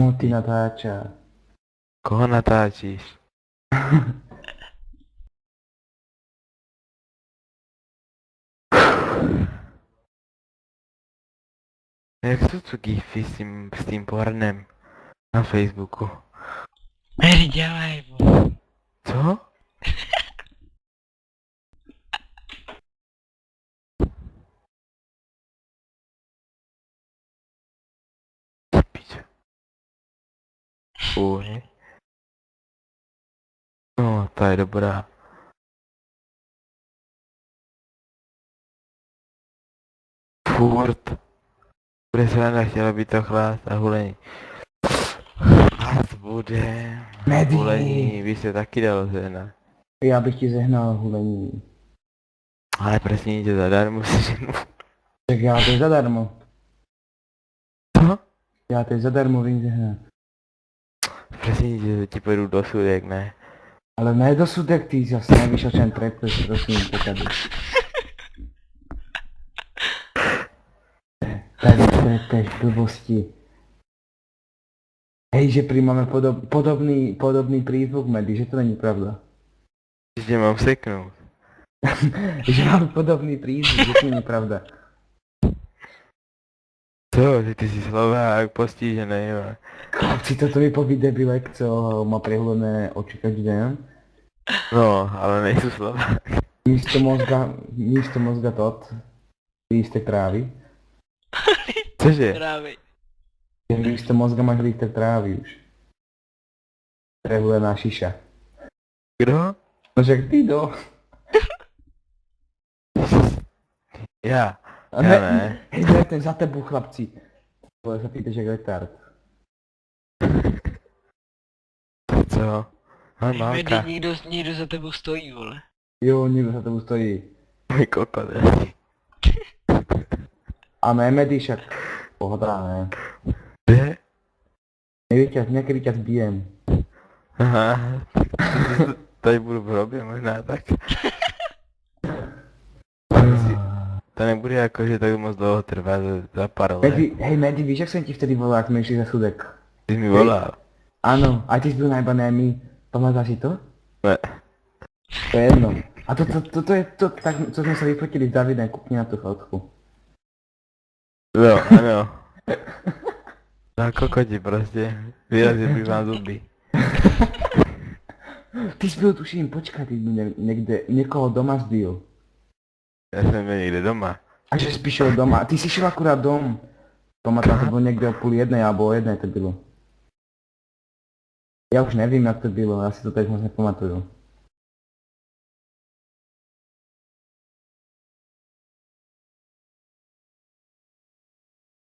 No ty natáča. Koho natáčíš? Jak jsou tu gify s tím pornem na Facebooku? Mary, dělej, vole. Co? Piče. Fuj. No, ta je dobrá. Furt. Bude sranda, chtěla by to chlast a hulení. Chlast bude. Medy. Hulení by se taky dalo sehnat. Já bych ti zehnal hulení. Ale prosím tě, zadarmo si ženu. Tak já to je zadarmo. Co? Já to je zadarmo vím zehnat. Prosím tě, ti pojedu do sudek, ne? Ale ne do sudek, ty zase nevíš, o čem trepeš, prosím tě tady. Tady trepeš blbosti. Hej, že prý máme podobný prízvuk Medy, že to není pravda. Že mám seknout. Že máme podobný prízvuk, že to není pravda. Co? Ty jsi Slovák, postižený, jo. Chlapci, toto mi poví debilek, co má prehulené oči každý den. No, ale nejsou Slovák. Místo mozga tot, lístek trávy. Cože? Právě. Že místo mozga máš lístek trávy už. Prehulená šiša. Kdo? No však ty do. Já. A Já ne. Hej, ne, ten za tebu, chlapci. Vole, sa pýtaš jak retard. Co? Medy, Normálka. někdo za tebou stojí, vole. Jo, někdo za tebu stojí. Můj kokot. A ne, Medy, však pohoda, ne. Kde? Někdy ťa zbijem. Aha. Tady budu v hrobě možná tak. To nebude jako, že tak moc dlouho trvá za pár let. Medy, hej Medy, víš jak jsem ti vtedy volal, jak jsme išli za sudek? Ty jsi mi volal. Ano, a ty jsi byl najbaný. Pamätáš si to? Ne. To je jedno. A to je to, tak, co jsme se vyfotili s Davidem, kupni na tu fotku. Jo, ano. Na kokoti prostě. Vyrazil bych vám zuby. Ty jsi byl tuším, počkej, ty jsi byl někde, někoho doma zbil. Já jsem byl někde doma. A že jsi šel doma, ty jsi šel akurát dom. Pamatám, to bylo někde o 12:30, alebo o 1:00 to bylo. Já už nevím, jak to bylo, já si to teď moc nepamatuju.